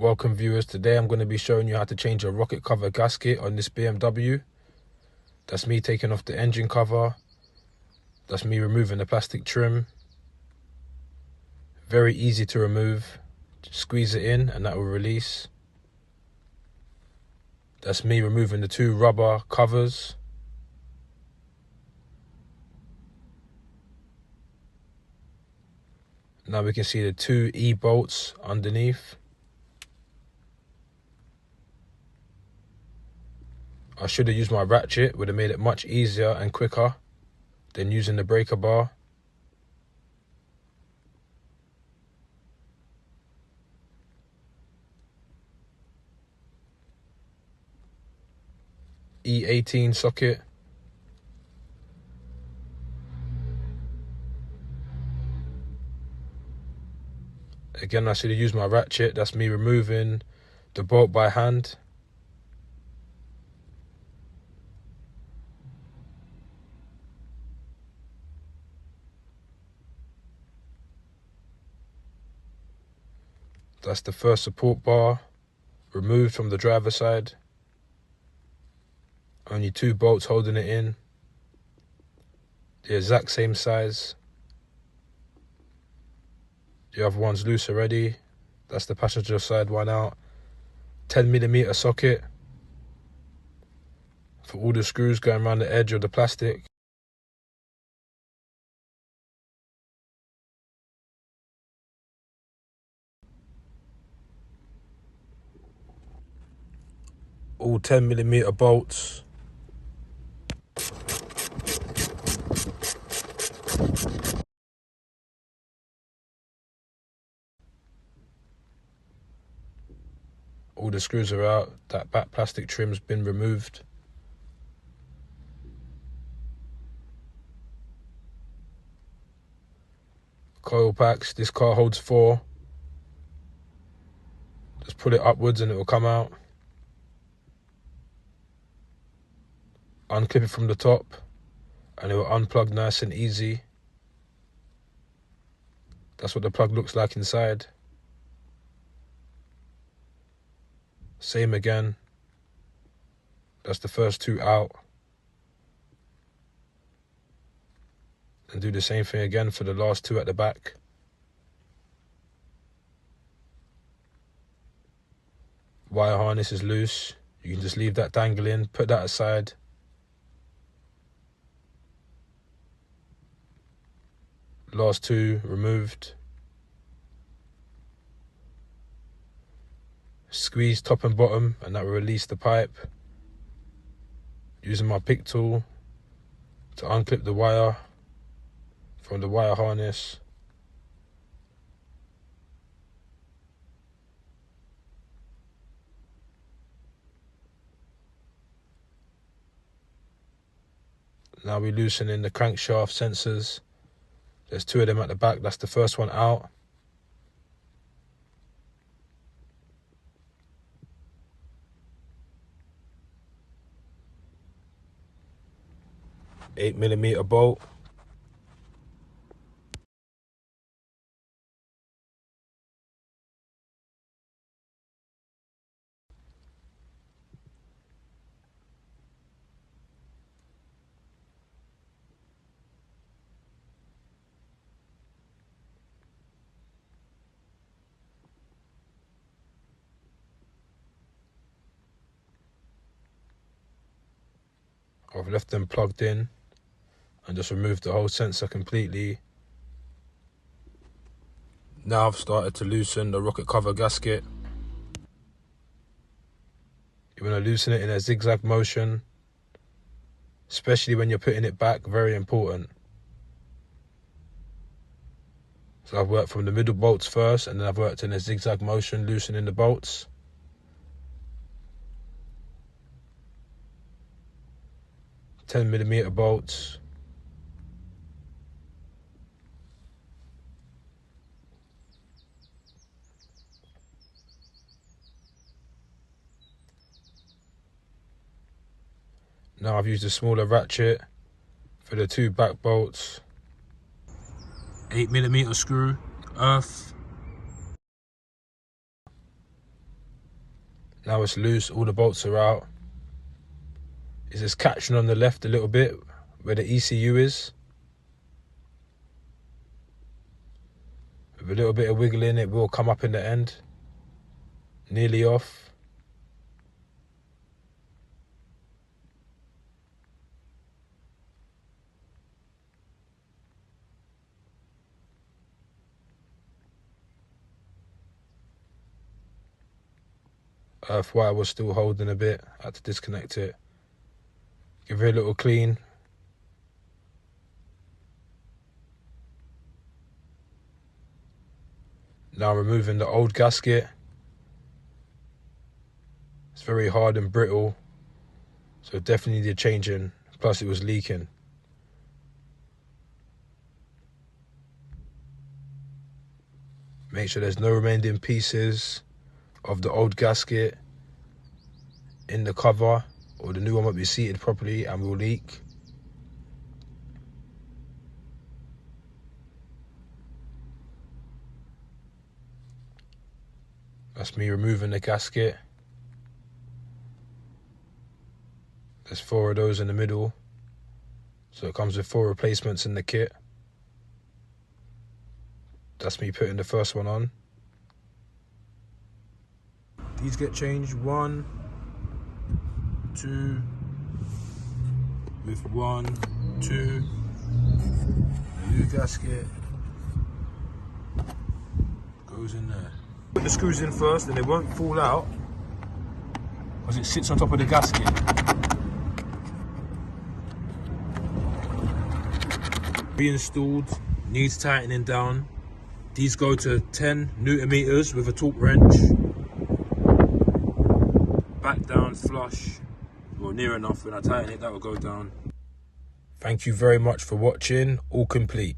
Welcome viewers, today I'm going to be showing you how to change a rocket cover gasket on this BMW. That's me taking off the engine cover. That's me removing the plastic trim. Very easy to remove. Just squeeze it in and that will release. That's me removing the two rubber covers. Now we can see the two E-bolts underneath. I should have used my ratchet, would have made it much easier and quicker than using the breaker bar. E18 socket. Again, I should have used my ratchet. That's me removing the bolt by hand. That's the first support bar removed from the driver's side. Only two bolts holding it in. The exact same size. The other one's loose already. That's the passenger side one out. 10mm socket for all the screws going around the edge of the plastic. All 10mm bolts. All the screws are out. That back plastic trim's been removed. Coil packs. This car holds 4. Just pull it upwards and it will come out. Unclip it from the top and it will unplug nice and easy. That's what the plug looks like inside. Same again. That's the first two out. And do the same thing again for the last two at the back. Wire harness is loose. You can just leave that dangling, put that aside. Last two removed. Squeeze top and bottom and that will release the pipe. Using my pick tool to unclip the wire from the wire harness. Now we're loosening the crankshaft sensors. There's two of them at the back. That's the first one out. $8mm bolt. I've left them plugged in and just removed the whole sensor completely. Now I've started to loosen the rocket cover gasket. You want to loosen it in a zigzag motion, especially when you're putting it back, very important. So I've worked from the middle bolts first and then I've worked in a zigzag motion, loosening the bolts. $10mm bolts. Now I've used a smaller ratchet for the two back bolts. 8mm screw, earth. Now it's loose, all the bolts are out. It's just catching on the left a little bit where the ECU is. With a little bit of wiggling, it will come up in the end. Nearly off. Earth wire was still holding a bit. I had to disconnect it. Give it a little clean. Now removing the old gasket. It's very hard and brittle, so it definitely needed changing. Plus it was leaking. Make sure there's no remaining pieces of the old gasket in the cover, or the new one won't be seated properly and will leak. That's me removing the gasket. There's 4 of those in the middle. So it comes with 4 replacements in the kit. That's me putting the first one on. These get changed 1, 2, with 1, 2, the new gasket goes in there. Put the screws in first and they won't fall out because it sits on top of the gasket. Reinstalled, needs tightening down. These go to 10 Newton meters with a torque wrench. Back down flush, well, near enough. When I tighten it, that will go down. Thank you very much for watching. All complete.